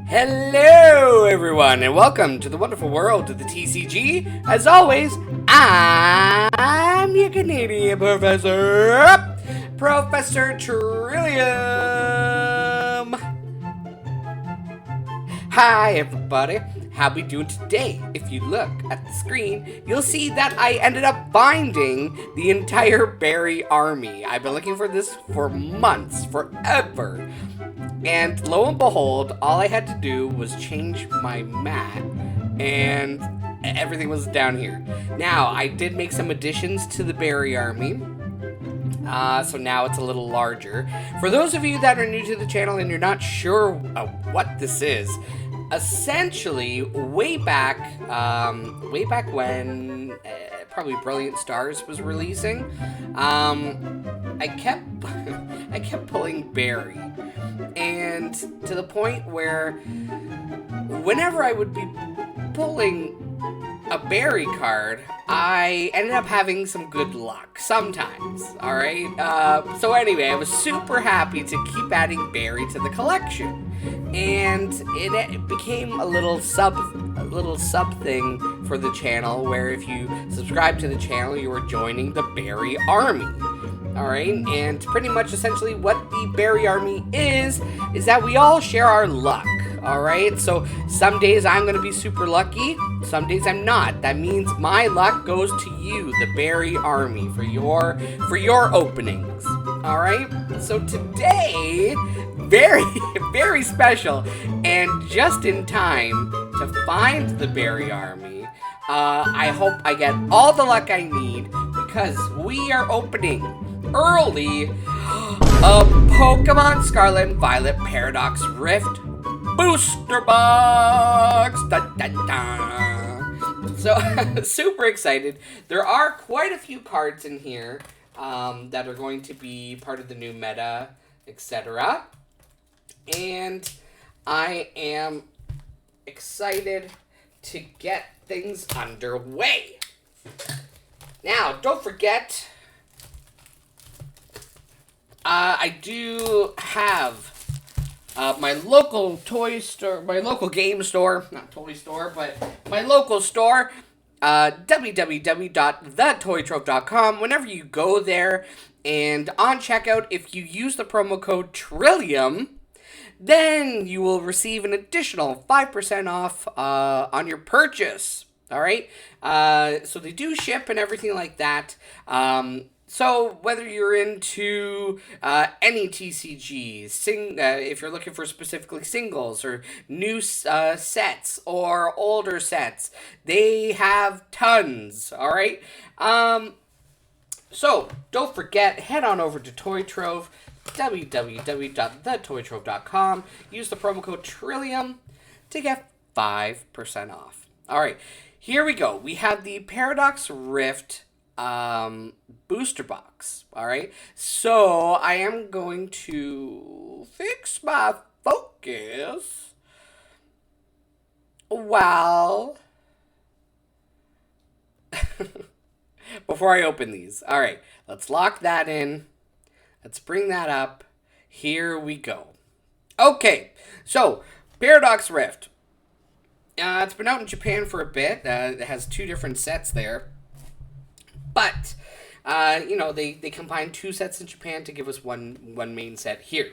Hello, everyone, and welcome to the wonderful world of the TCG. As always, I'm your Canadian professor, Professor Trillium. Hi, everybody. How we doing today? If you look at the screen, you'll see that I ended up binding the entire berry army. I've been looking for this for months, forever. And lo and behold, all I had to do was change my mat, and everything was down here. Now, I did make some additions to the berry army, so now it's a little larger. For those of you that are new to the channel and you're not sure what this is, essentially, way back when probably Brilliant Stars was releasing, I kept pulling berry, and to the point where whenever I would be pulling a berry card, I ended up having some good luck sometimes. All right. So anyway, I was super happy to keep adding berry to the collection, and it became a little sub thing for the channel, where if you subscribe to the channel, you are joining the berry army. All right, and pretty much essentially what the berry army is that we all share our luck. All right, so some days I'm going to be super lucky, some days I'm not. That means my luck goes to you, the berry army, for your openings. All right, so today, very special, and just in time to find the berry army. I hope I get all the luck I need, because we are opening early a Pokémon Scarlet and Violet Paradox Rift booster box. Dun, dun, dun. So super excited. There are quite a few cards in here that are going to be part of the new meta, etc. And I am excited to get things underway. Now, don't forget, I do have my local toy store, my local game store, not toy store, but my local store, www.thetoytrove.com. Whenever you go there and on checkout, if you use the promo code Trillium, then you will receive an additional 5% off on your purchase. All right? So they do ship and everything like that. So whether you're into any TCGs, if you're looking for specifically singles or new sets or older sets, they have tons, all right? So don't forget, head on over to Toy Trove, www.thetoytrove.com. Use the promo code Trillium to get 5% off. All right, here we go. We have the Paradox Rift booster box. All right, so I am going to fix my focus while before I open these. All right, let's lock that in. Let's bring that up. Here we go. Okay, so Paradox Rift. It's been out in Japan for a bit. It has two different sets there. But, you know, they combined two sets in Japan to give us one main set here.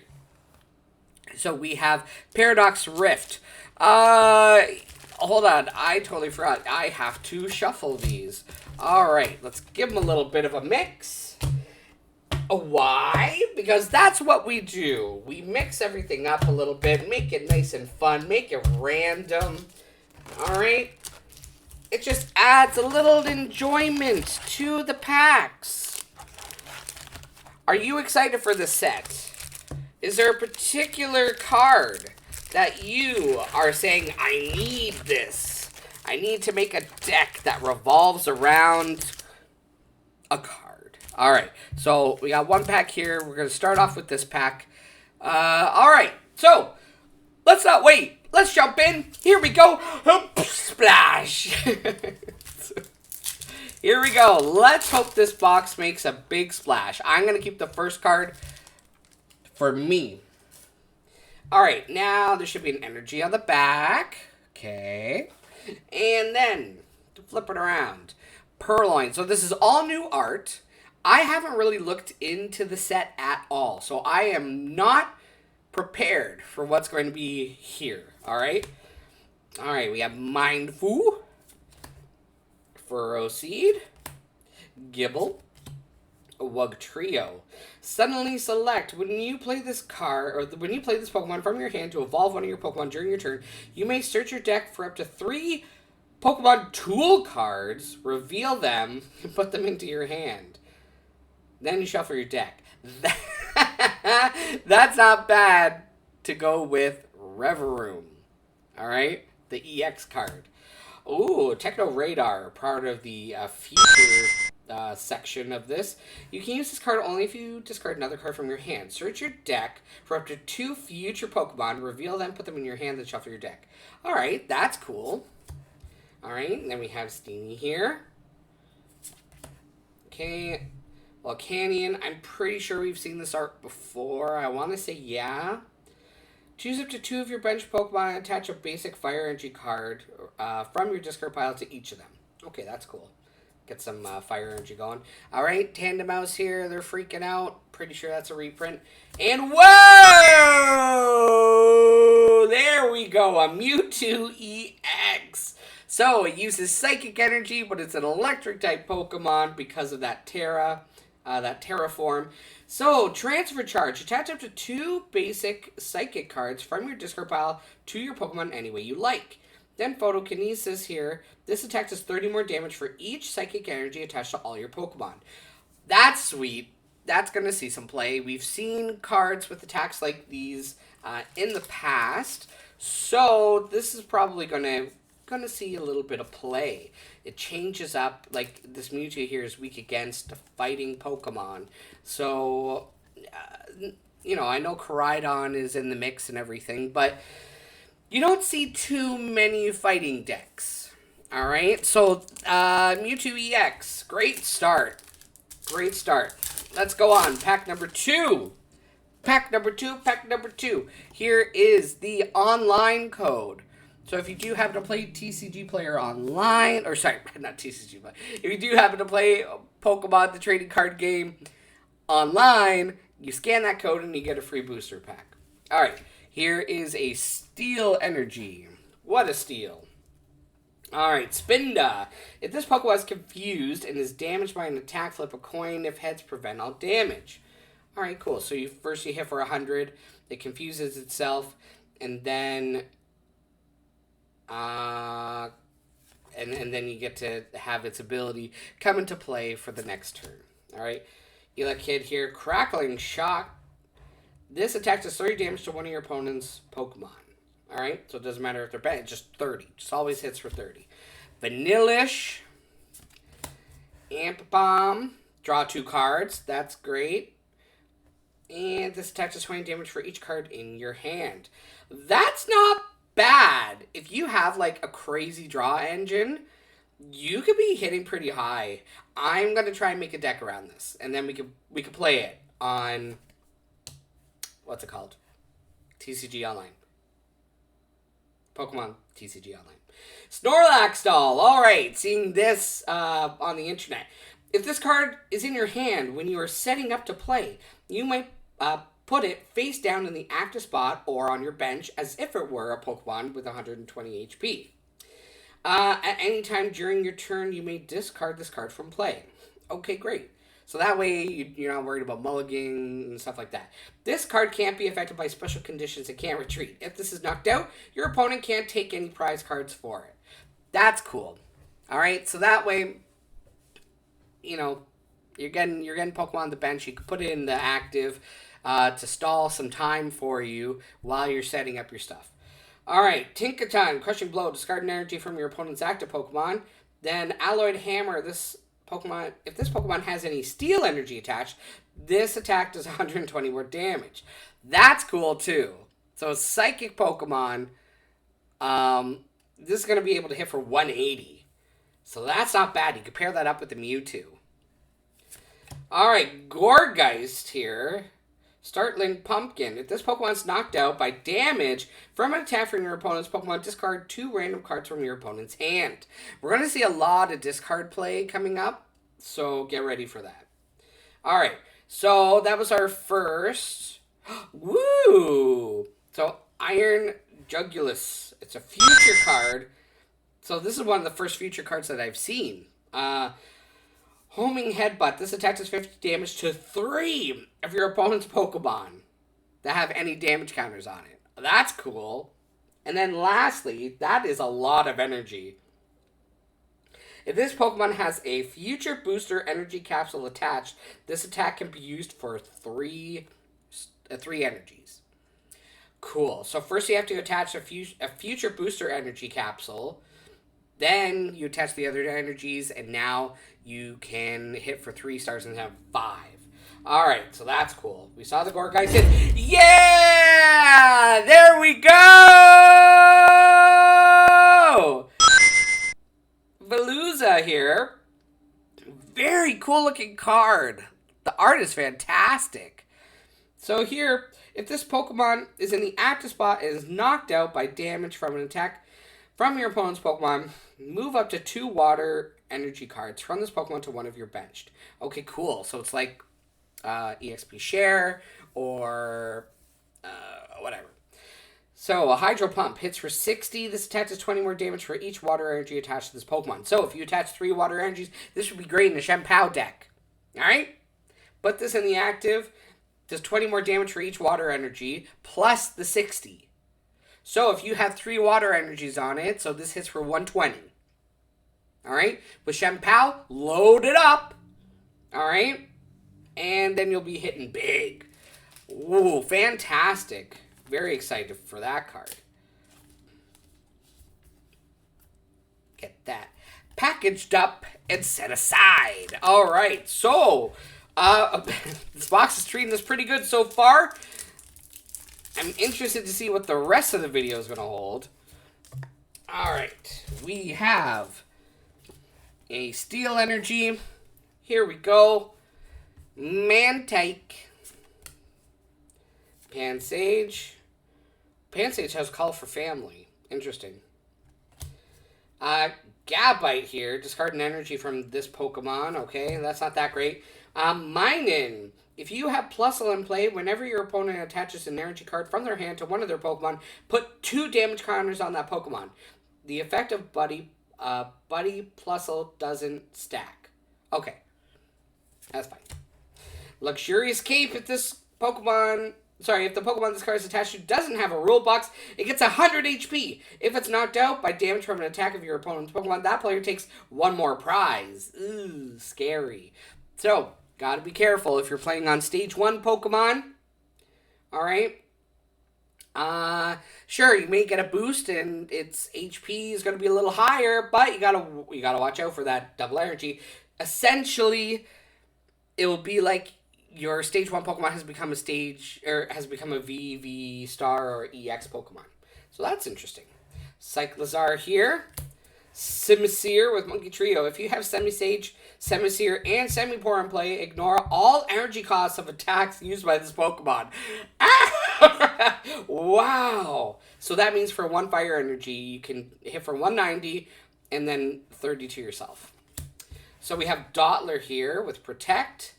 So we have Paradox Rift. Hold on, I totally forgot. I have to shuffle these. All right, let's give them a little bit of a mix. Why? Because that's what we do. We mix everything up a little bit, make it nice and fun, make it random. All right? It just adds a little enjoyment to the packs. Are you excited for this set? Is there a particular card that you are saying, I need this? I need to make a deck that revolves around a card. All right, so we got one pack here. We're going to start off with this pack. All right, so let's not wait. Let's jump in. Here we go. Splash. Here we go. Let's hope this box makes a big splash. I'm going to keep the first card for me. All right, now there should be an energy on the back. Okay. And then, to flip it around, Purloin. So this is all new art. I haven't really looked into the set at all. So I am not prepared for what's going to be here. All right. All right, we have Mindfu, Furrow Seed, Gibble, Wug Trio. Suddenly select when you play this card, or when you play this Pokemon from your hand to evolve one of your Pokemon during your turn, you may search your deck for up to 3 Pokemon tool cards, reveal them, and put them into your hand. Then you shuffle your deck. That's not bad to go with Reverum. Alright? The EX card. Ooh, Techno Radar, part of the future section of this. You can use this card only if you discard another card from your hand. Search your deck for up to 2 future Pokemon, reveal them, put them in your hand, then shuffle your deck. Alright, that's cool. Alright, then we have Steenie here. Okay, well, Canyon, I'm pretty sure we've seen this art before. I want to say yeah. Choose up to 2 of your bench Pokemon and attach a basic Fire Energy card from your discard pile to each of them. Okay, that's cool. Get some Fire Energy going. Alright, Tandemaus here. They're freaking out. Pretty sure that's a reprint. And whoa! There we go. A Mewtwo EX. So, it uses Psychic Energy, but it's an Electric-type Pokemon because of that Terraform. So, Transfer Charge. Attach up to 2 basic Psychic cards from your discard pile to your Pokemon any way you like. Then Photokinesis here. This attack does 30 more damage for each Psychic Energy attached to all your Pokemon. That's sweet. That's going to see some play. We've seen cards with attacks like these in the past. So, this is probably going to see a little bit of play. It changes up, like this Mewtwo here is weak against fighting Pokemon. So, you know, I know Koraidon is in the mix and everything, but you don't see too many fighting decks. Alright, so Mewtwo EX, great start. Great start. Let's go on, pack number 2. Pack number 2. Here is the online code. So if you do happen to play TCG Player online, or sorry, not TCG Player, if you do happen to play Pokemon, the trading card game, online, you scan that code and you get a free booster pack. Alright, here is a Steel Energy. What a steal. Alright, Spinda. If this Pokemon is confused and is damaged by an attack, flip a coin. If heads, prevent all damage. Alright, cool. So you hit for 100, it confuses itself, and then and then you get to have its ability come into play for the next turn. Alright, Elekid here, Crackling Shock. This attack does 30 damage to one of your opponent's Pokemon. Alright, so it doesn't matter if they're bad, just 30. Just always hits for 30. Vanillish, Amp Bomb, draw 2 cards, that's great. And this attack does 20 damage for each card in your hand. That's not bad. If you have like a crazy draw engine, you could be hitting pretty high. I'm gonna try and make a deck around this, and then we could play it on what's it called? TCG Online. Pokemon TCG Online. Snorlax doll. All right, seeing this on the internet. If this card is in your hand when you are setting up to play, you might put it face down in the active spot or on your bench as if it were a Pokemon with 120 HP. At any time during your turn, you may discard this card from play. Okay, great. So that way you're not worried about mulliganing and stuff like that. This card can't be affected by special conditions. It can't retreat. If this is knocked out, your opponent can't take any prize cards for it. That's cool. All right, so that way, you know, you're getting Pokemon on the bench. You can put it in the active to stall some time for you while you're setting up your stuff. All right, Tinkaton, Crushing Blow, discard an energy from your opponent's active Pokemon. Then Alloyed Hammer, this Pokemon, if this Pokemon has any Steel Energy attached, this attack does 120 more damage. That's cool too. So Psychic Pokemon, this is going to be able to hit for 180. So that's not bad. You can pair that up with the Mewtwo. Alright, Gorgeist here. Startling Pumpkin. If this Pokemon's knocked out by damage from an attack from your opponent's Pokemon, discard 2 random cards from your opponent's hand. We're going to see a lot of discard play coming up, so get ready for that. Alright, so that was our first. Woo! So, Iron Jugulus. It's a future card. So this is one of the first future cards that I've seen. Homing Headbutt. This attack does 50 damage to 3 of your opponent's Pokemon that have any damage counters on it. That's cool. And then lastly, that is a lot of energy. If this Pokemon has a Future Booster Energy Capsule attached, this attack can be used for 3 energies. Cool. So first you have to attach a Future Booster Energy Capsule. Then you attach the other energies, and now you can hit for 3 stars and have 5. Alright, so that's cool. We saw the Gourgeist hit. Yeah! There we go! Veluza here. Very cool looking card. The art is fantastic. So here, if this Pokemon is in the active spot and is knocked out by damage from an attack from your opponent's Pokemon, move up to 2 water energy cards from this Pokemon to one of your benched. Okay, cool. So it's like EXP Share or whatever. So a Hydro Pump hits for 60. This attack does 20 more damage for each water energy attached to this Pokemon. So if you attach 3 water energies, this would be great in a Shenpao deck. Alright? Put this in the active. Does 20 more damage for each water energy plus the 60. So if you have 3 water energies on it, so this hits for 120. Alright? With Shenpao, load it up. Alright? And then you'll be hitting big. Ooh, fantastic. Very excited for that card. Get that packaged up and set aside. Alright, so this box is treating us pretty good so far. I'm interested to see what the rest of the video is going to hold. Alright, we have a Steel Energy. Here we go. Mantike. Pansage. Pansage has Call for Family. Interesting. Gabite here. Discard an energy from this Pokemon. Okay, that's not that great. Minun. If you have Plusle in play, whenever your opponent attaches an energy card from their hand to one of their Pokemon, put 2 damage counters on that Pokemon. The effect of Buddy Plusle doesn't stack. Okay. That's fine. Luxurious Cape. If the Pokemon this card is attached to doesn't have a rule box, it gets 100 HP. If it's knocked out by damage from an attack of your opponent's Pokemon, that player takes 1 more prize. Ooh, scary. So, gotta be careful if you're playing on Stage 1 Pokemon. Alright? Sure, you may get a boost and its HP is gonna be a little higher, but you gotta watch out for that double energy. Essentially, it will be like your Stage 1 Pokemon has become a VV Star or EX Pokemon. So that's interesting. Cyclizar here. Simisear with Monkey Trio. If you have Semisage, Semisear, and Semipour in play, ignore all energy costs of attacks used by this Pokemon. Wow. So that means for 1 fire energy, you can hit for 190 and then 30 to yourself. So we have Dottler here with Protect.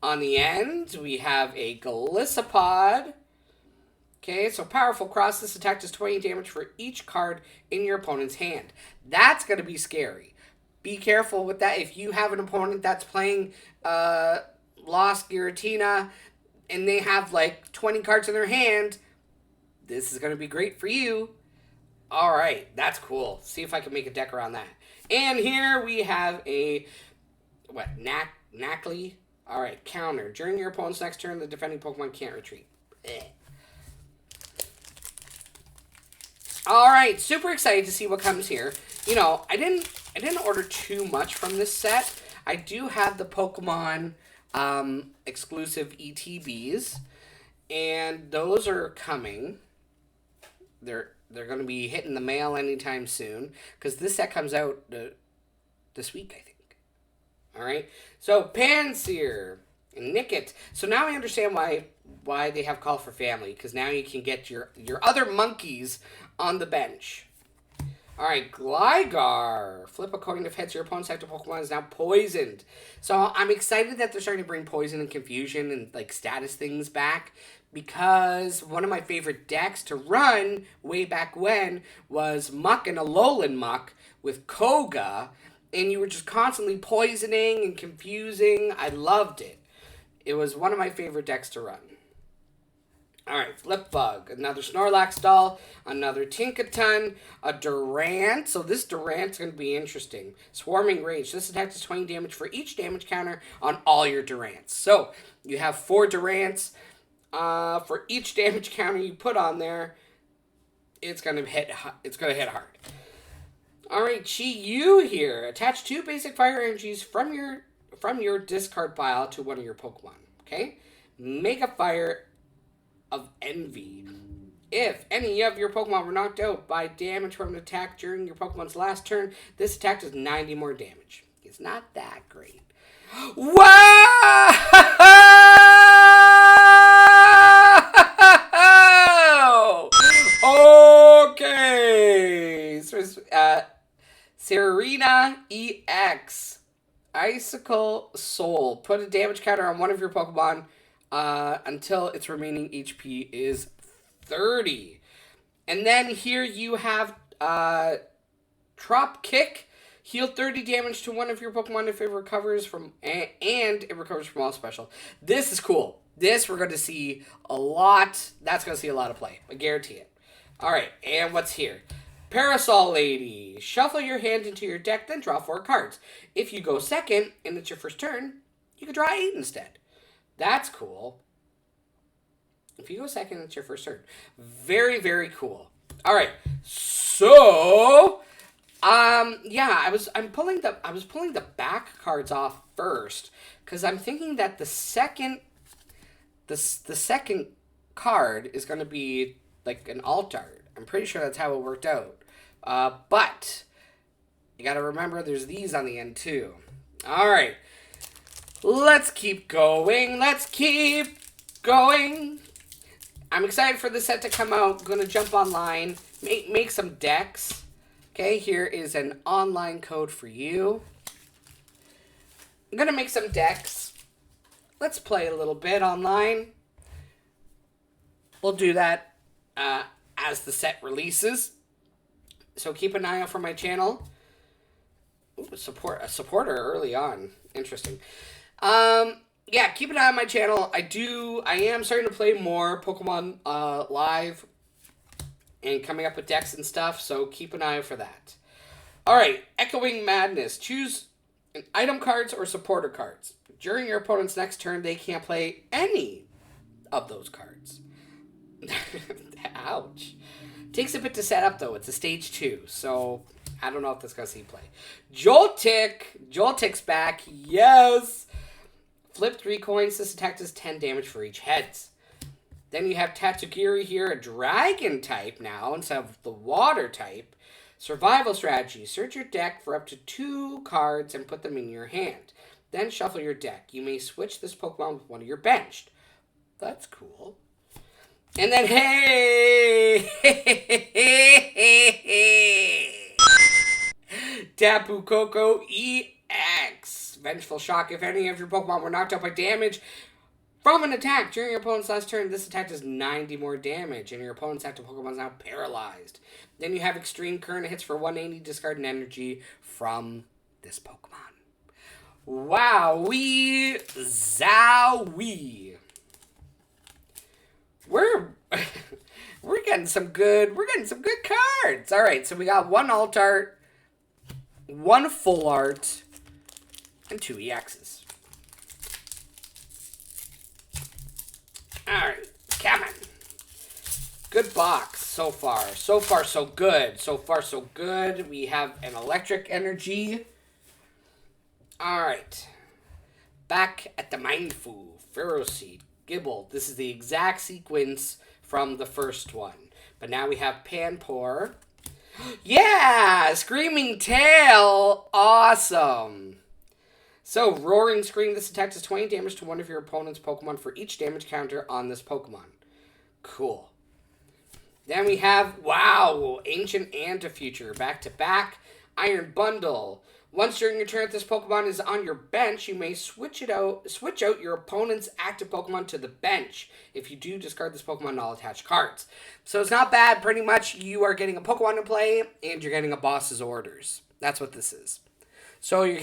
On the end, we have a Golisopod. Okay, so Powerful Cross. This attack does 20 damage for each card in your opponent's hand. That's going to be scary. Be careful with that. If you have an opponent that's playing Lost Giratina and they have like 20 cards in their hand, this is going to be great for you. Alright, that's cool. See if I can make a deck around that. And here we have a, Knackley? Alright, counter. During your opponent's next turn, the defending Pokemon can't retreat. Alright, super excited to see what comes here. You know, I didn't order too much from this set. I do have the Pokemon exclusive ETBs, and those are coming. They're going to be hitting the mail anytime soon, because this set comes out this week, I think. Alright, so Pansear. and nick it. So now I understand why they have Call for Family, because now you can get your other monkeys on the bench. Alright, Gligar. Flip a coin. If heads, your opponent's active Pokemon is now poisoned. So I'm excited that they're starting to bring poison and confusion and like status things back, because one of my favorite decks to run way back when was Muck and Alolan Muck with Koga, and you were just constantly poisoning and confusing. I loved it. It was one of my favorite decks to run. Alright, Flip Bug, another Snorlax doll, another Tinkaton, a Durant. So this Durant's going to be interesting. Swarming Rage. This attack does 20 damage for each damage counter on all your Durants. So you have 4 Durants. For each damage counter you put on there, it's going to hit hard. Alright, Chi-Yu here. Attach 2 basic fire energies from your discard pile to one of your Pokemon. Okay? Make a fire of Envy. If any of your Pokemon were knocked out by damage from an attack during your Pokemon's last turn, this attack does 90 more damage. It's not that great. Wow! Okay. So Serena EX. Icicle Soul. Put a damage counter on one of your Pokemon until its remaining HP is 30. And then here you have Trop Kick. Heal 30 damage to one of your Pokemon if it recovers from, and it recovers from all special. This is cool. This we're going to see a lot. That's going to see a lot of play. I guarantee it. Alright, and what's here? Parasol Lady. Shuffle your hand into your deck, then draw 4 cards. If you go second, and it's your first turn, you can draw 8 instead. That's cool. If you go second, it's your first turn. Very, very cool. All right. So, yeah, I was pulling the back cards off first, because I'm thinking that the second card is going to be like an alt art. I'm pretty sure that's how it worked out. But you got to remember there's these on the end too. All right. Let's keep going. I'm excited for the set to come out. I'm going to jump online, make some decks. Okay, here is an online code for you. I'm going to make some decks. Let's play a little bit online. We'll do that as the set releases. So keep an eye out for my channel. Ooh, a supporter early on. Interesting. Yeah, keep an eye on my channel. I am starting to play more Pokemon live and coming up with decks and stuff, so keep an eye for that. Alright, Echoing Madness. Choose an item cards or supporter cards. During your opponent's next turn, they can't play any of those cards. Ouch. Takes a bit to set up, though. It's a stage 2, so I don't know if that's going to see play. Joltik. Joltik's back. Yes. Flip 3 coins. This attack does 10 damage for each heads. Then you have Tatsugiri here, a dragon type now instead of the water type. Survival strategy. Search your deck for up to 2 cards and put them in your hand. Then shuffle your deck. You may switch this Pokemon with one of your benched. That's cool. And then, hey! Tapu Koko EX. Vengeful Shock. If any of your Pokemon were knocked out by damage from an attack during your opponent's last turn, this attack does 90 more damage, and your opponent's active Pokemon is now paralyzed. Then you have Extreme Current. Hits for 180, discard an energy from this Pokemon. Wowee Zowie. We're getting some good cards. All right, so we got 1 alt art, 1 full art, and 2 EXs. All right, coming. Good box so far. So far, so good. So far, so good. We have an electric energy. All right. Back at the Mindfu, Ferroseed, Gibble. This is the exact sequence from the first one. But now we have Panpour. Yeah! Screaming Tail! Awesome! So, Roaring Scream. This attack does 20 damage to one of your opponent's Pokemon for each damage counter on this Pokemon. Cool. Then we have, wow, Ancient and a Future. Back to back. Iron Bundle. Once during your turn, if this Pokemon is on your bench, you may switch out your opponent's active Pokemon to the bench. If you do, discard this Pokemon and all attached cards. So it's not bad. Pretty much you are getting a Pokemon to play and you're getting a boss's orders. That's what this is. So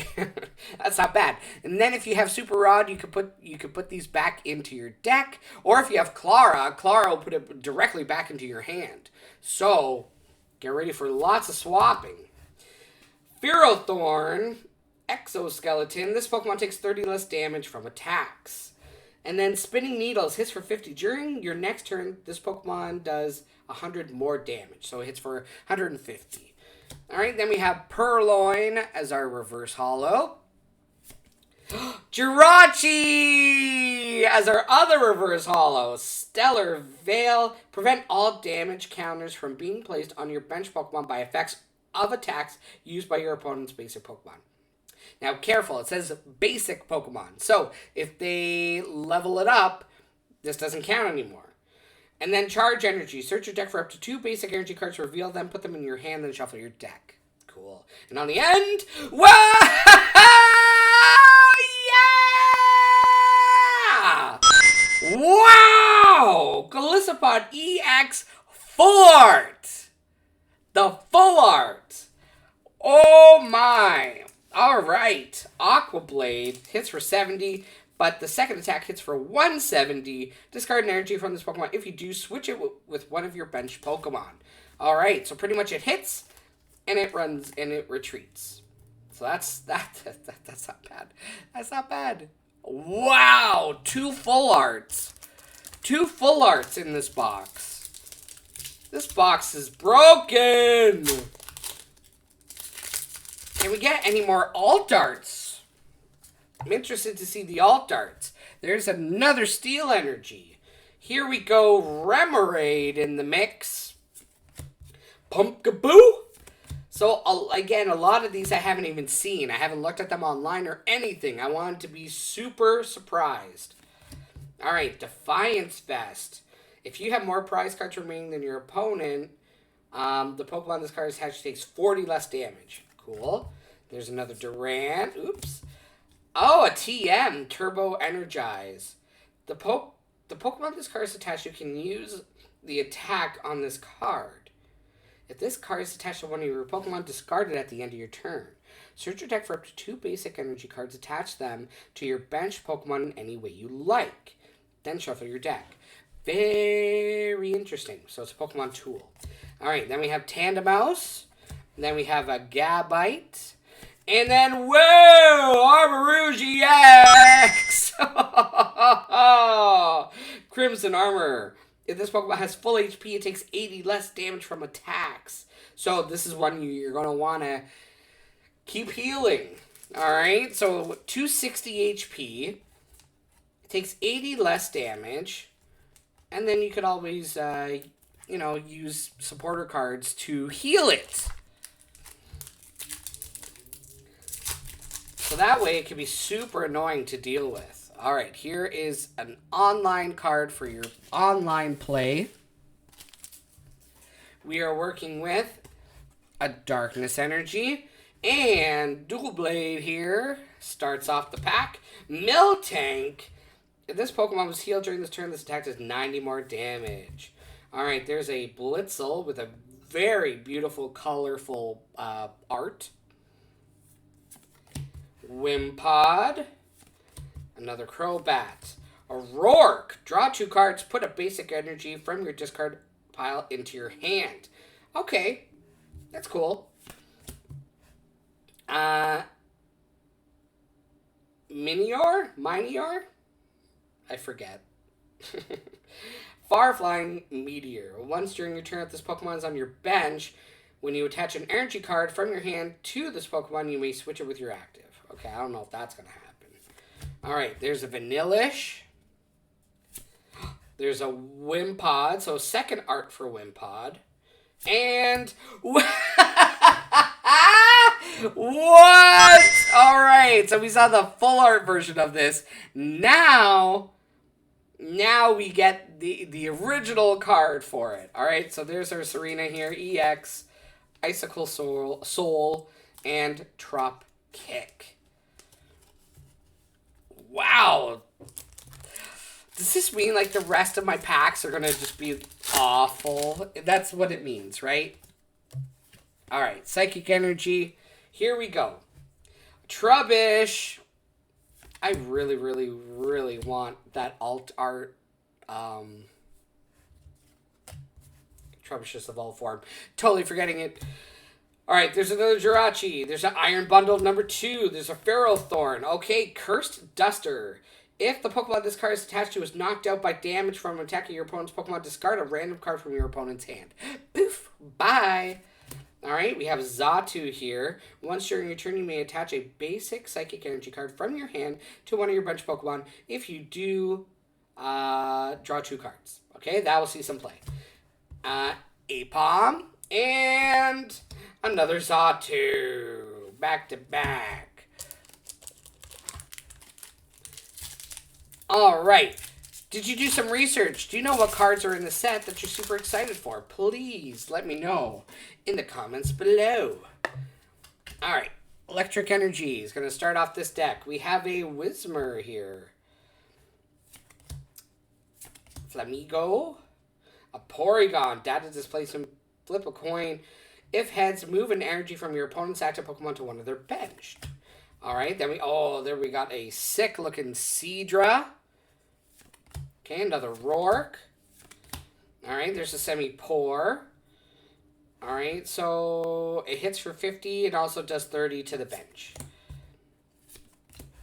that's not bad. And then if you have Super Rod, you could put these back into your deck. Or if you have Clara will put it directly back into your hand. So get ready for lots of swapping. Ferrothorn, Exoskeleton. This Pokemon takes 30 less damage from attacks. And then Spinning Needles hits for 50. During your next turn, this Pokemon does 100 more damage. So it hits for 150. Alright, then we have Purloin as our reverse holo. Jirachi as our other reverse holo. Stellar Veil. Prevent all damage counters from being placed on your bench Pokemon by effects of attacks used by your opponent's basic Pokemon. Now, careful. It says basic Pokemon. So, if they level it up, this doesn't count anymore. And then Charge Energy. Search your deck for up to 2 basic energy cards, reveal them, put them in your hand, then shuffle your deck. Cool. And on the end, wow! Yeah! Wow! Golisopod EX Full Art! The full art. Oh my. Alright. Aqua Blade hits for 70, but the second attack hits for 170. Discard an energy from this Pokemon. If you do, switch it with one of your bench Pokemon. Alright, so pretty much it hits, and it runs, and it retreats. So that's not bad. That's not bad. Wow. 2 full arts. 2 full arts in this box. This box is broken! Can we get any more alt arts? I'm interested to see the alt arts. There's another Steel Energy. Here we go, Remoraid in the mix. Pumpkaboo! So, again, a lot of these I haven't even seen. I haven't looked at them online or anything. I wanted to be super surprised. Alright, Defiance Vest. If you have more prize cards remaining than your opponent, the Pokemon this card is attached takes 40 less damage. Cool. There's another Durant. Oops. Oh, a TM. Turbo Energize. The Pokemon this card is attached, you can use the attack on this card. If this card is attached to one of your Pokemon, discard it at the end of your turn. Search your deck for up to 2 basic energy cards. Attach them to your bench Pokemon in any way you like. Then shuffle your deck. Very interesting. So it's a Pokemon tool. Alright, then we have Tandemaus. Then we have a Gabite. And then, whoa! Armarouge EX! Crimson Armor. If this Pokemon has full HP, it takes 80 less damage from attacks. So this is one you're going to want to keep healing. Alright, so 260 HP. It takes 80 less damage. And then you could always, use supporter cards to heal it. So that way it can be super annoying to deal with. Alright, here is an online card for your online play. We are working with a Darkness Energy. And Dual Blade here starts off the pack. Miltank. If this Pokemon was healed during this turn, this attack does 90 more damage. Alright, there's a Blitzel with a very beautiful, colorful art. Wimpod. Another Crobat. A Rourke. Draw 2 cards, put a basic energy from your discard pile into your hand. Okay, that's cool. Minior? I forget. Farflying Meteor. Once during your turn, if this Pokemon is on your bench, when you attach an energy card from your hand to this Pokemon, you may switch it with your active. Okay, I don't know if that's going to happen. Alright, there's a Vanillish. There's a Wimpod. So second art for Wimpod. And... What? Alright, right, so we saw the full art version of this. Now we get the original card for it. All right, so there's our Serena here, EX, Icicle Soul, and Trop Kick. Wow. Does this mean like the rest of my packs are gonna just be awful? That's what it means, right? All right, Psychic Energy. Here we go. Trubbish. I really, really, really want that alt art. Trubbish's Evolved form. Totally forgetting it. All right, there's another Jirachi. There's an Iron Bundle number 2. There's a Ferrothorn. Okay, Cursed Duster. If the Pokemon this card is attached to is knocked out by damage from attacking your opponent's Pokemon, discard a random card from your opponent's hand. Poof. Bye. Alright, we have Xatu here. Once during your turn, you may attach a basic Psychic Energy card from your hand to one of your bench Pokemon. If you do, draw 2 cards. Okay, that will see some play. Apom and another Xatu. Back to back. Alright. Did you do some research? Do you know what cards are in the set that you're super excited for? Please let me know in the comments below. Alright, Electric Energy is going to start off this deck. We have a Whismur here. Flamigo. A Porygon. Data displacement. Flip a coin. If heads, move an energy from your opponent's active Pokemon to one of their benched. Alright, then there we got a sick looking Seadra. Okay, another Rourke. Alright, there's a Semi-Poor. Alright, so it hits for 50 and also does 30 to the bench.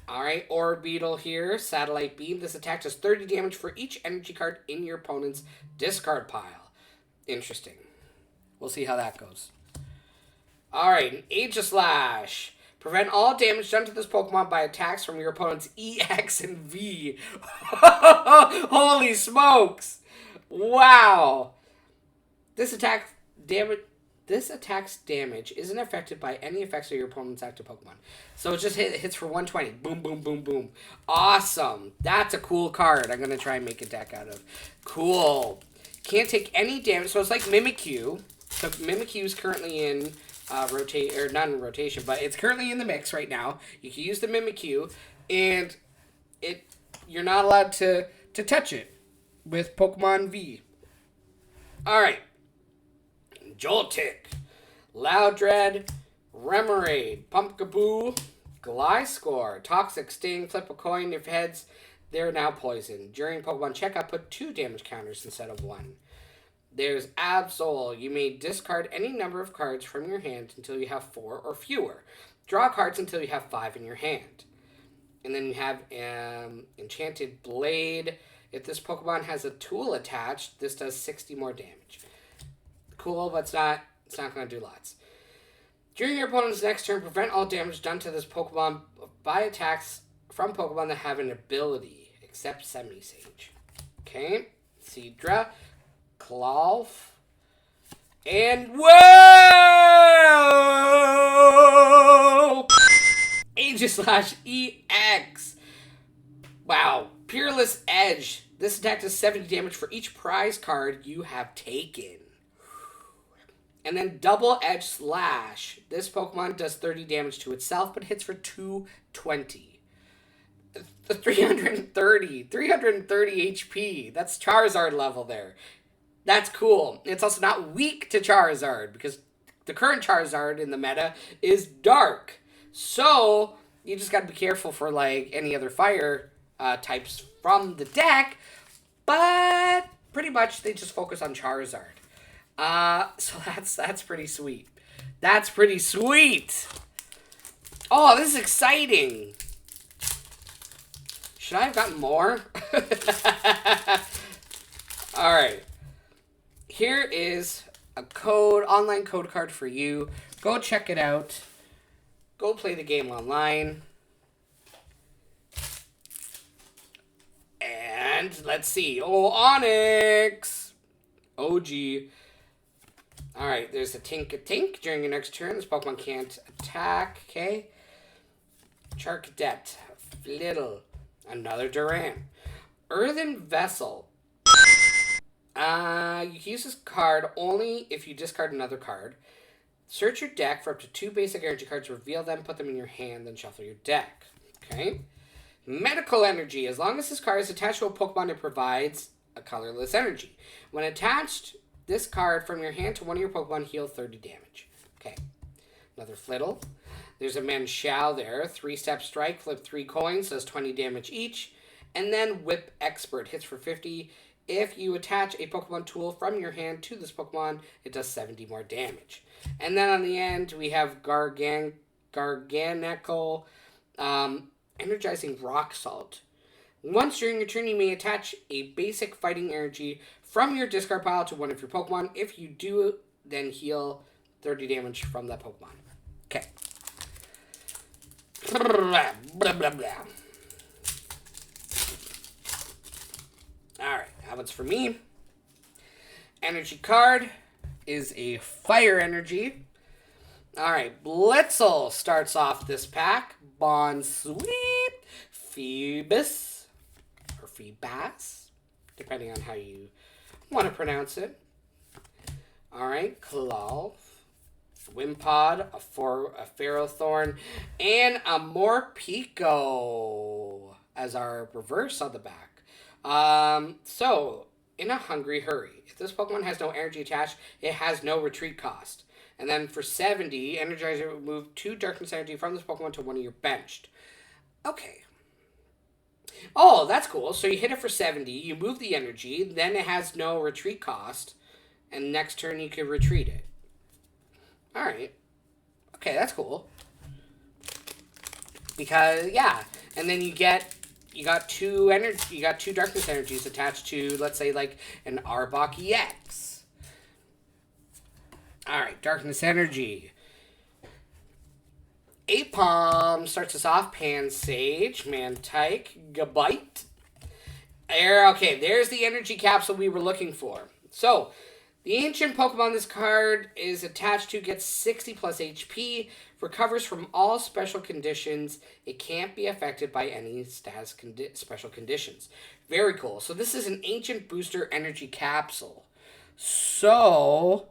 Alright, Orbeetle here, Satellite Beam. This attack does 30 damage for each energy card in your opponent's discard pile. Interesting. We'll see how that goes. Alright, an Aegislash. Prevent all damage done to this Pokemon by attacks from your opponent's EX and V. Holy smokes! Wow! This attack's damage isn't affected by any effects of your opponent's active Pokemon. So it just hits for 120. Boom, boom, boom, boom. Awesome. That's a cool card I'm going to try and make a deck out of. Cool. Can't take any damage. So it's like Mimikyu. So Mimikyu is currently in not in rotation, but it's currently in the mix right now. You can use the Mimikyu, and you're not allowed to touch it with Pokemon V. Alright. Joltik, Loudred, Remoraid, Pumpkaboo, Gliscor, Toxic Sting, flip a coin. If heads, they're now poisoned. During Pokemon checkup, put 2 damage counters instead of 1. There's Absol. You may discard any number of cards from your hand until you have 4 or fewer. Draw cards until you have 5 in your hand. And then you have Enchanted Blade. If this Pokemon has a tool attached, this does 60 more damage. Cool, but it's not going to do lots. During your opponent's next turn, prevent all damage done to this Pokemon by attacks from Pokemon that have an ability, except Semi-Sage. Okay, Seadra, Clawf, and whoa! Aegislash EX. Wow, Peerless Edge. This attack does 70 damage for each prize card you have taken. And then Double Edge Slash. This Pokemon does 30 damage to itself, but hits for 220. 330 HP. That's Charizard level there. That's cool. It's also not weak to Charizard, because the current Charizard in the meta is dark. So, you just gotta be careful for, like, any other fire types from the deck. But, pretty much, they just focus on Charizard. So that's pretty sweet. That's pretty sweet. Oh, this is exciting. Should I have gotten more? All right. Here is a online code card for you. Go check it out. Go play the game online. And let's see. Oh, Onyx. OG. Alright, there's a Tink-a-Tink. During your next turn, this Pokemon can't attack. Okay. Charcadet. Flittle. Another Duran. Earthen Vessel. You can use this card only if you discard another card. Search your deck for up to 2 basic energy cards, reveal them, put them in your hand, then shuffle your deck. Okay? Medical Energy. As long as this card is attached to a Pokemon, it provides a colorless energy. When attached, this card from your hand to one of your Pokemon, heal 30 damage. Okay. Another Flittle. There's a Manchow there. 3-step strike, flip 3 coins, does 20 damage each. And then Whip Expert. Hits for 50. If you attach a Pokemon tool from your hand to this Pokemon, it does 70 more damage. And then on the end, we have Garganical Energizing Rock Salt. Once during your turn, you may attach a basic fighting energy from your discard pile to one of your Pokemon. If you do, then heal 30 damage from that Pokemon. Okay. Blah, blah, blah, blah. Alright, how about for me? Energy card is a fire energy. Alright, Blitzel starts off this pack. Bond Sweep, Phoebus, or Phoebas, depending on how you want to pronounce it. Alright, Claw, Wimpod, a Ferrothorn, and a Morpeko as our reverse on the back. So, in a Hungry Hurry, if this Pokemon has no energy attached, it has no retreat cost. And then for 70, Energizer will move 2 Darkness Energy from this Pokemon to one of your benched. Okay. Oh, that's cool. So you hit it for 70, you move the energy, then it has no retreat cost, and next turn you can retreat it. Alright. Okay, that's cool. Because, yeah. And then you got 2 Darkness Energies attached to, let's say, like, an Arbok EX. Alright, Darkness Energy. Apom starts us off. Pansage, Mantike, Gabite. Okay, there's the energy capsule we were looking for. So, the ancient Pokemon this card is attached to gets 60 plus HP, recovers from all special conditions. It can't be affected by any status special conditions. Very cool. So this is an ancient booster energy capsule. So,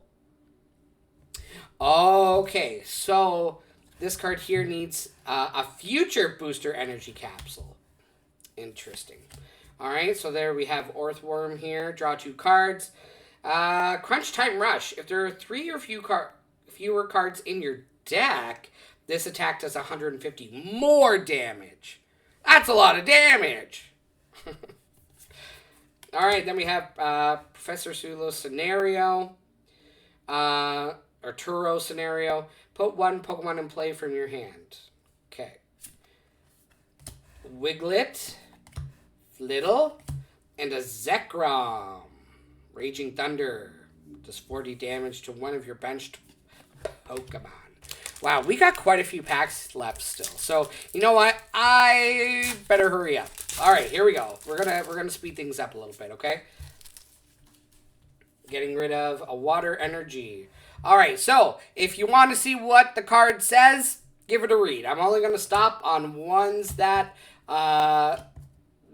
okay, so this card here needs a future booster energy capsule. Interesting. All right, so there we have Earthworm here. Draw 2 cards. Crunch Time Rush. If there are 3 or fewer cards in your deck, this attack does 150 more damage. That's a lot of damage. All right, then we have Professor Sulo's Scenario, or Turo Scenario. Put 1 Pokemon in play from your hand. Okay. Wiglet, Flittle, and a Zekrom. Raging Thunder does 40 damage to one of your benched Pokemon. Wow, we got quite a few packs left still. So, you know what? I better hurry up. All right, here we go. We're gonna speed things up a little bit, okay? Getting rid of a Water Energy. All right, so if you want to see what the card says, give it a read. I'm only going to stop on ones that,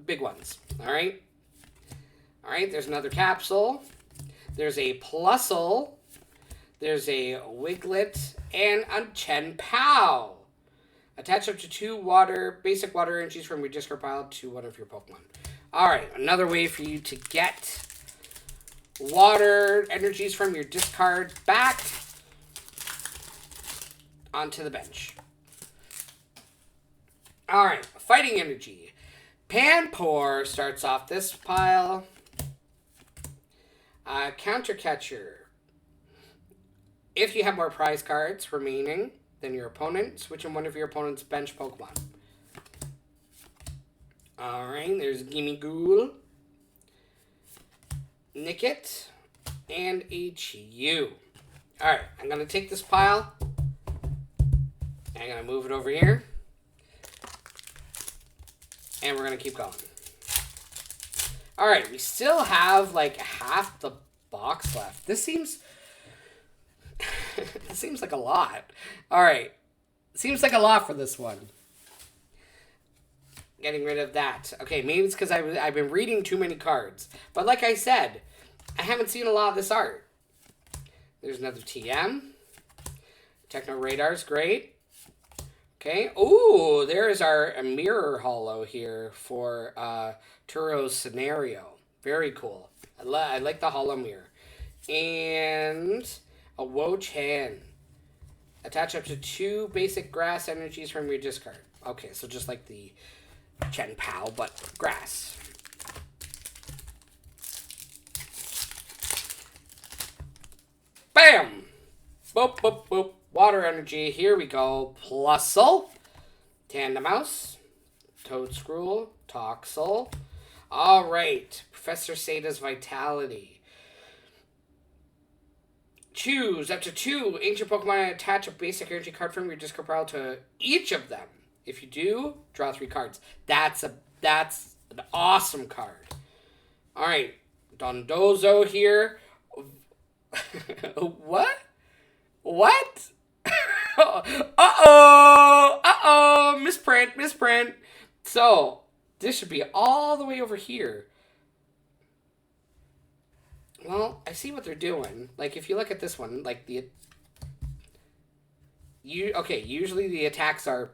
big ones. All right? All right, there's another capsule. There's a Plusle. There's a Wiglet and a Chenpao. Attach up to 2 basic water energies from your discard pile to one of your Pokemon. All right, another way for you to get water energies from your discard back onto the bench. All right, Fighting Energy. Panpour starts off this pile. Counter Catcher. If you have more prize cards remaining than your opponent, switch in one of your opponent's bench Pokemon. Alright, there's Gimmighoul, Nickit, and a Chiyu. Alright, I'm going to take this pile, and I'm going to move it over here, and we're going to keep going. Alright, we still have like half the box left. This seems... it seems like a lot. Alright. Seems like a lot for this one. Getting rid of that. Okay, maybe it's because I've been reading too many cards. But like I said, I haven't seen a lot of this art. There's another TM. Techno Radar's great. Okay. Ooh, there's our mirror holo here for Turo's scenario. Very cool. I like the holo mirror. And a Wo-Chan. Attach up to 2 basic grass energies from your discard. Okay, so just like the Chen Pao, but grass. Bam! Boop, boop, boop. Water energy. Here we go. Plusle. Tandemouse. Toadscruel. Toxel. Alright. Professor Sada's Vitality. Choose up to 2 ancient Pokemon and attach a basic energy card from your discard pile to each of them. If you do, draw 3 cards. That's an awesome card. Alright. Dondozo here. What? What? Uh-oh! Misprint. So, this should be all the way over here. Well, I see what they're doing. Like, if you look at this one, like, usually the attacks are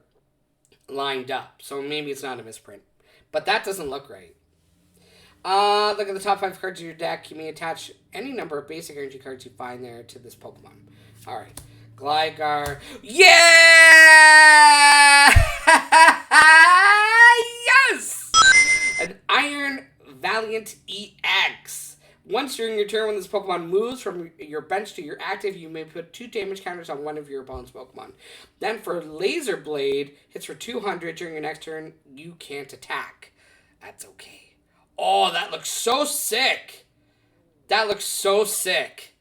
lined up, so maybe it's not a misprint. But that doesn't look right. Look at the top 5 cards of your deck. You may attach any number of basic energy cards you find there to this Pokemon. Alright. Gligar. Yeah! Yes! An Iron Valiant EX. Once during your turn, when this Pokemon moves from your bench to your active, you may put 2 damage counters on one of your opponent's Pokemon. Then for Laser Blade, hits for 200 during your next turn, you can't attack. That's okay. Oh, that looks so sick. That looks so sick.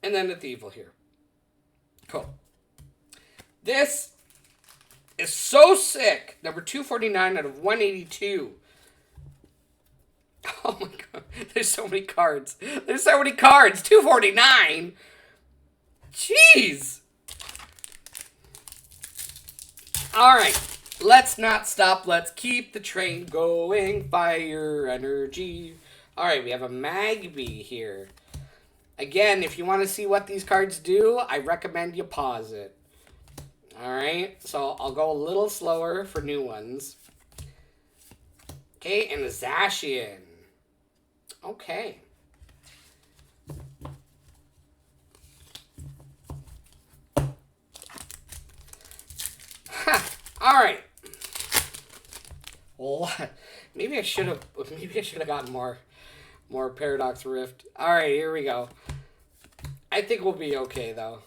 And then the Thievul here. Cool. This is so sick. Number 249 out of 182. Oh my god. There's so many cards. 249. Jeez. Alright. Let's not stop. Let's keep the train going. Fire energy. Alright, we have a Magby here. Again, if you want to see what these cards do, I recommend you pause it. Alright, so I'll go a little slower for new ones. Okay, and a Zacian. Okay. Ha! Alright. Well, maybe I should have gotten more Paradox Rift. Alright, here we go. I think we'll be okay though.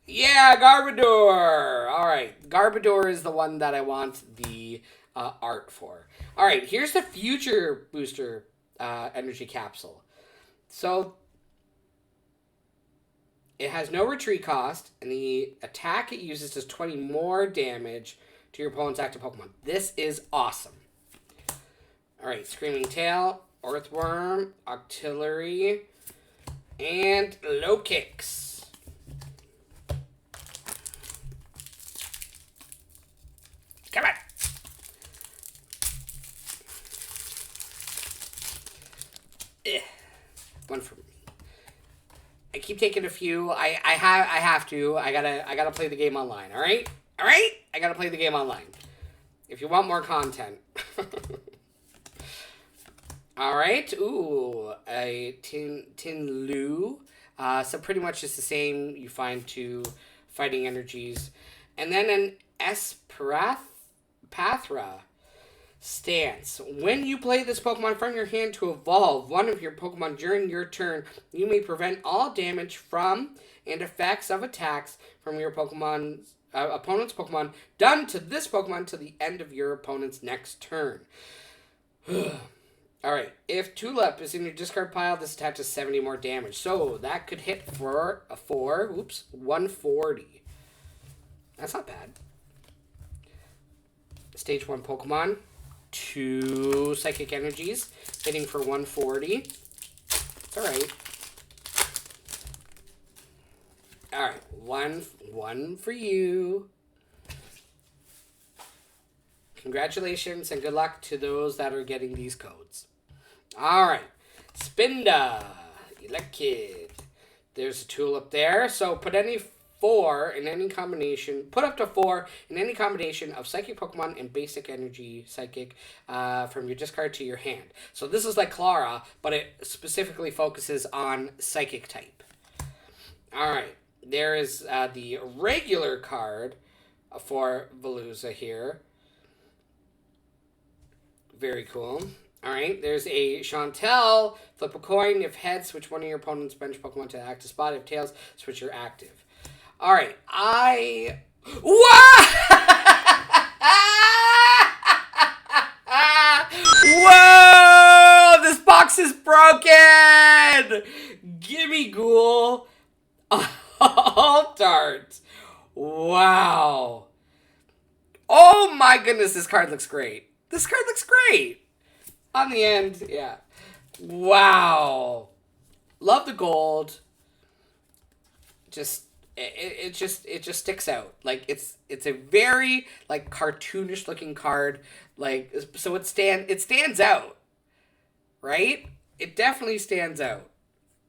Yeah, Garbodor! Alright, Garbodor is the one that I want the art for. Alright, here's the Future Booster Energy Capsule. So, it has no retreat cost, and the attack it uses does 20 more damage to your opponent's active Pokemon. This is awesome. Alright, Screaming Tail, Earthworm, Octillery, and Low Kicks. Come on! One for me. I keep taking a few. I have to. I gotta play the game online. All right. I gotta play the game online. If you want more content. All right. Ooh, a Tin Lu. So pretty much it's the same. You find 2 fighting energies, and then an Espathra stance. When you play this Pokemon from your hand to evolve one of your Pokemon during your turn, you may prevent all damage from and effects of attacks from your opponent's Pokemon done to this Pokemon to the end of your opponent's next turn. Alright, if Tulip is in your discard pile, this attaches 70 more damage. So that could hit for a 140. That's not bad. Stage 1 Pokemon. 2 Psychic Energies, hitting for 140. It's alright. Alright, one for you. Congratulations and good luck to those that are getting these codes. Alright. Spinda. Elekid. There's a tulip there. So put any 4 in any combination. Put up to 4 in any combination of Psychic Pokemon and Basic Energy Psychic from your discard to your hand. So this is like Clara, but it specifically focuses on Psychic type. Alright. There is the regular card for Veluza here. Very cool. Alright, there's a Chantel. Flip a coin. If heads, switch one of your opponent's bench Pokemon to the active spot. If tails, switch your active. Alright, Whoa! This box is broken! Gimme Ghoul. All darts. Wow. Oh my goodness, this card looks great. This card looks great. On the end, yeah. Wow. Love the gold. It just sticks out. Like it's a very like cartoonish looking card. Like so it stands out. Right? It definitely stands out.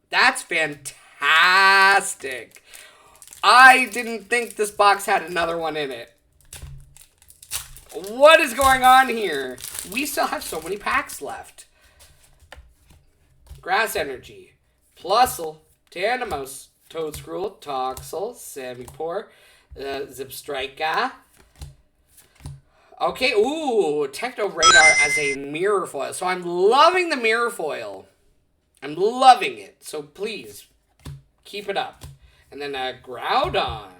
That's fantastic. I didn't think this box had another one in it. What is going on here? We still have so many packs left. Grass Energy, Plusle, Tandemos, Toedscruel, Toxel, Samipore, Zipstrika. Okay, ooh, Techno Radar as a mirror foil. So I'm loving the mirror foil. I'm loving it. So please, keep it up. And then Groudon.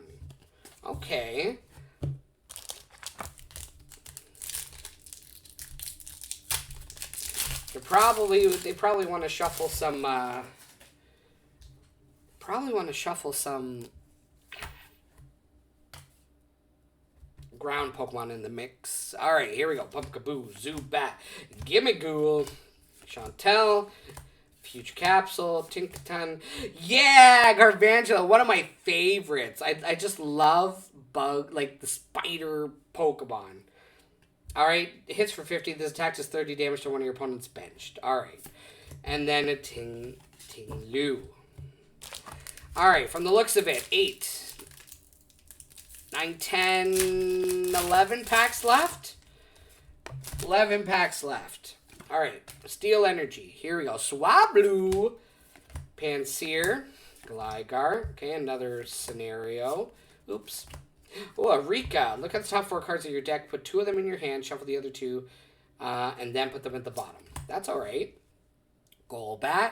Okay. They probably want to shuffle some ground Pokemon in the mix. Alright, here we go. Pumpkaboo, Zubat, Gimmighoul, Chantel, Future Capsule, Tinkaton. Yeah, Garvangela, one of my favorites. I just love the spider Pokemon. Alright, hits for 50. This attack does 30 damage to one of your opponent's benched. Alright. And then a Ting-Lu. Alright, from the looks of it, 8, 9, 10, 11 packs left? 11 packs left. Alright, Steel Energy. Here we go. Swablu, Pansear, Gligar. Okay, another scenario. Oops. Oh, a Rika. Look at the top 4 cards of your deck. Put 2 of them in your hand. Shuffle the other 2. And then put them at the bottom. That's alright. Golbat.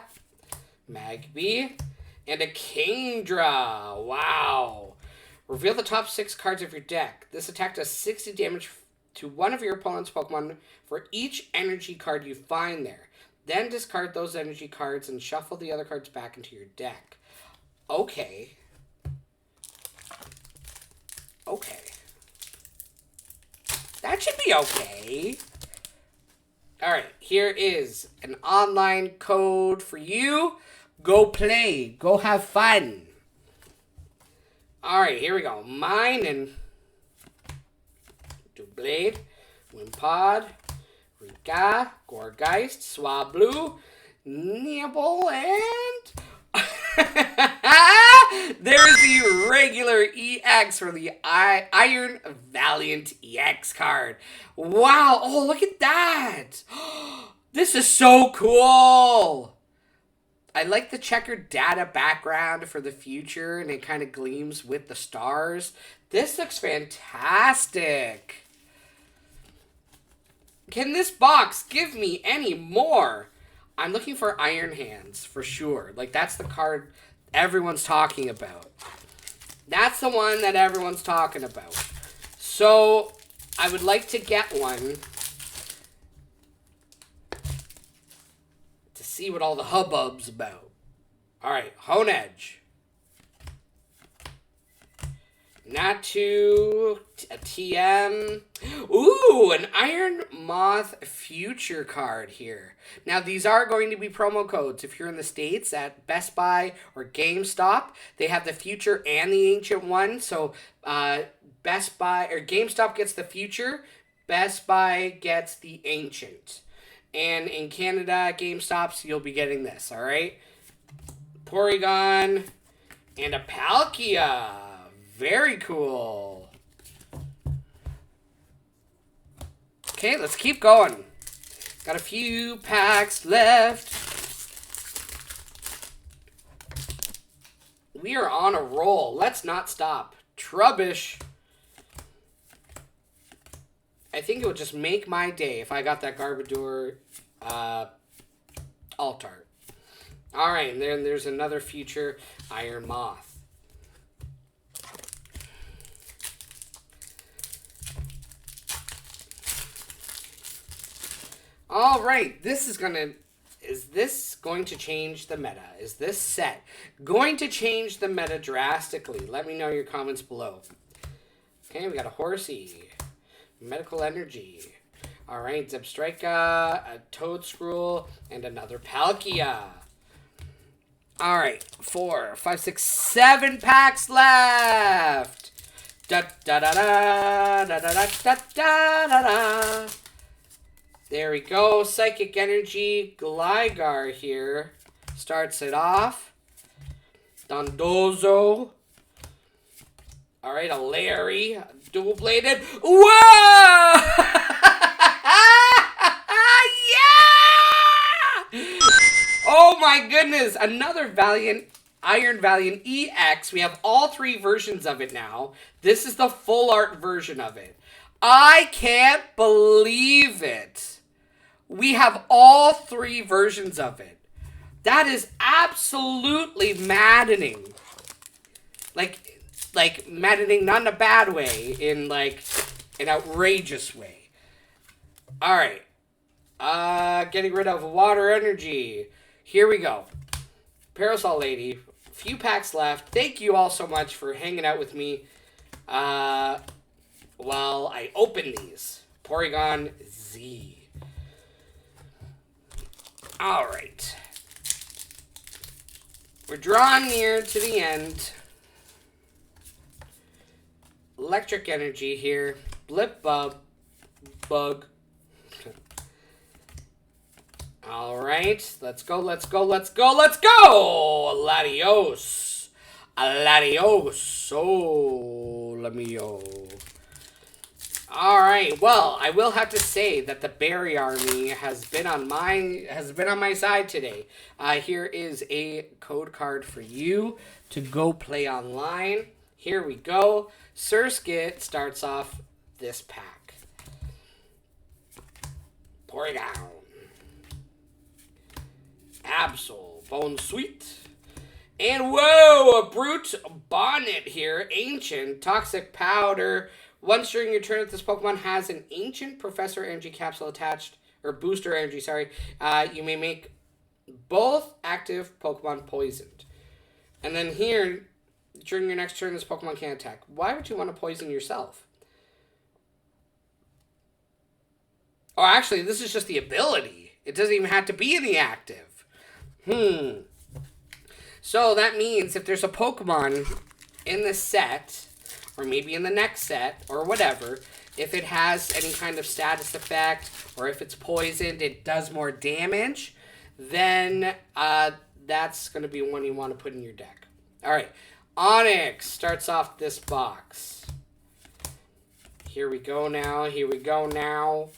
Magby. And a Kingdra. Wow. Reveal the top 6 cards of your deck. This attack does 60 damage to one of your opponent's Pokemon for each energy card you find there. Then discard those energy cards and shuffle the other cards back into your deck. Okay. Okay. That should be okay. Alright, here is an online code for you. Go play. Go have fun. Alright, here we go. Mine and Doublade, Wimpod, Rika, Gourgeist, Swablu, Nibble, and there's the regular EX for the Iron Valiant EX card. Wow. Oh, look at that. This is so cool. I like the checkered data background for the future, and it kind of gleams with the stars. This looks fantastic. Can this box give me any more? I'm looking for Iron Hands for sure. Like, that's the card everyone's talking about. That's the one that everyone's talking about. So, I would like to get one to see what all the hubbub's about. Alright, Honedge. Natu, a TM. Ooh, an Iron Moth Future card here. Now, these are going to be promo codes. If you're in the States at Best Buy or GameStop, they have the Future and the Ancient one. So, Best Buy or GameStop gets the Future, Best Buy gets the Ancient. And in Canada, GameStops, you'll be getting this, alright? Porygon and a Palkia. Very cool. Okay, let's keep going. Got a few packs left. We are on a roll. Let's not stop. Trubbish. I think it would just make my day if I got that Garbodor Altart. Alright, and then there's another future Iron Moth. Alright, is this going to change the meta? Is this set going to change the meta drastically? Let me know in your comments below. Okay, we got a Horsey. Medical Energy. Alright, Zebstrika, a Toedscruel, and another Palkia. Alright, 4, 5, 6, 7 packs left. Da da da da da da da da da da. There we go. Psychic Energy, Gligar here starts it off. Dondozo. Alright, a Larry, dual-bladed. Whoa! Yeah! Oh my goodness, another Valiant, Iron Valiant EX. We have all 3 versions of it now. This is the full art version of it. I can't believe it. We have all 3 versions of it. That is absolutely maddening. Like maddening, not in a bad way, in like an outrageous way. Alright. Getting rid of Water Energy. Here we go. Parasol Lady. Few packs left. Thank you all so much for hanging out with me while I open these. Porygon Z. Alright. We're drawing near to the end. Electric Energy here. Blip Bug. Alright. Let's go, let's go, let's go, let's go! Latios. Latios. Oh, Lamio. Alright, well, I will have to say that the Berry Army has been on my side today. Here is a code card for you to go play online. Here we go. Surskit starts off this pack. Porygon. Absol. Bone Sweet. And whoa, a Brute Bonnet here. Ancient. Toxic Powder. Once during your turn, if this Pokemon has an Ancient Professor Energy Capsule attached, or Booster Energy, sorry, you may make both active Pokemon poisoned. And then here, during your next turn, this Pokemon can't attack. Why would you want to poison yourself? Oh, actually, this is just the ability. It doesn't even have to be in the active. So that means if there's a Pokemon in this set, or maybe in the next set, or whatever, if it has any kind of status effect, or if it's poisoned, it does more damage, then that's going to be one you want to put in your deck. Alright, Onix starts off this box. Here we go now, here we go now.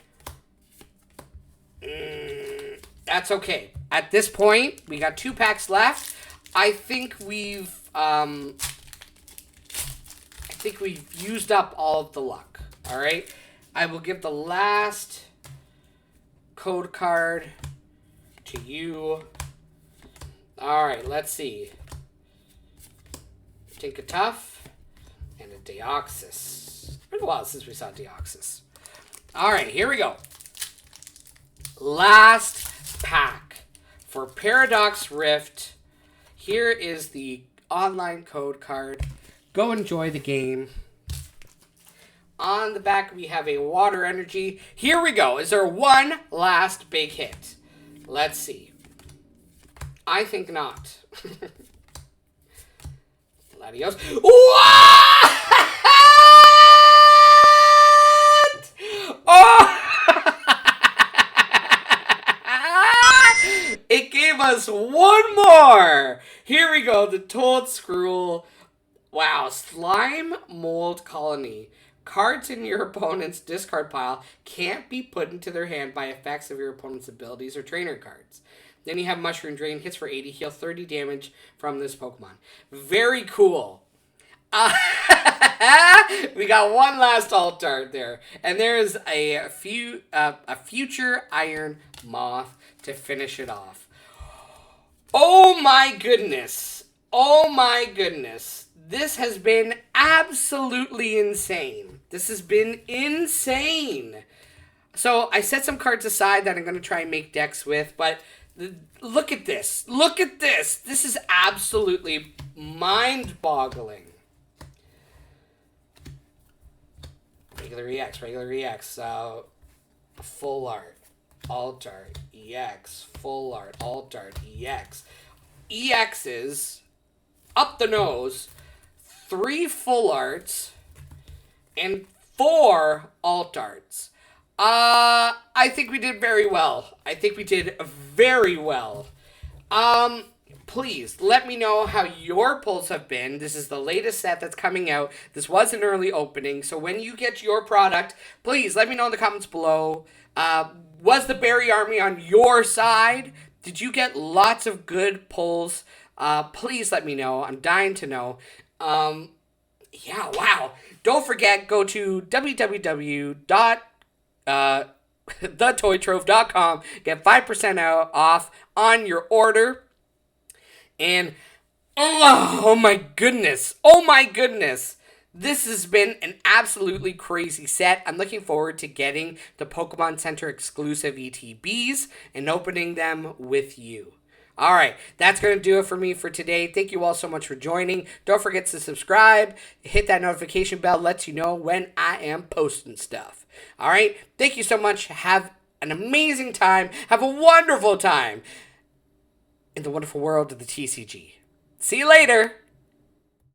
That's okay. At this point, we got 2 packs left. I think we've used up all of the luck. All right. I will give the last code card to you. All right. Let's see. Tinkatuff and a Deoxys. It's been a while since we saw Deoxys. All right. Here we go. Last pack for Paradox Rift. Here is the online code card. Go enjoy the game. On the back, we have a Water Energy. Here we go. Is there one last big hit? Let's see. I think not. Latios. What? us one more. Here we go. The Toad Scroll. Wow. Slime Mold Colony. Cards in your opponent's discard pile can't be put into their hand by effects of your opponent's abilities or trainer cards. Then you have Mushroom Drain. Hits for 80. Heal 30 damage from this Pokemon. Very cool. We got one last alt art there, and there's a future Iron Moth to finish it off. Oh my goodness! Oh my goodness! This has been absolutely insane. This has been insane. So I set some cards aside that I'm going to try and make decks with, but look at this! Look at this! This is absolutely mind-boggling. Regular EX, full art, alt art, EX, full art, alt art, EX. EXs, up the nose, 3 full arts, and 4 alt arts. I think we did very well. Please let me know how your pulls have been. This is the latest set that's coming out. This was an early opening, so when you get your product, please let me know in the comments below. Was the Berry Army on your side? Did you get lots of good pulls? Please let me know. I'm dying to know. Yeah, wow. Don't forget, go to www.thetoytrove.com. Get 5% off on your order. And, oh my goodness, this has been an absolutely crazy set. I'm looking forward to getting the Pokemon Center exclusive ETBs and opening them with you. Alright, that's going to do it for me for today. Thank you all so much for joining. Don't forget to subscribe, hit that notification bell, lets you know when I am posting stuff. Alright, thank you so much. Have an amazing time. Have a wonderful time in the wonderful world of the TCG. See you later!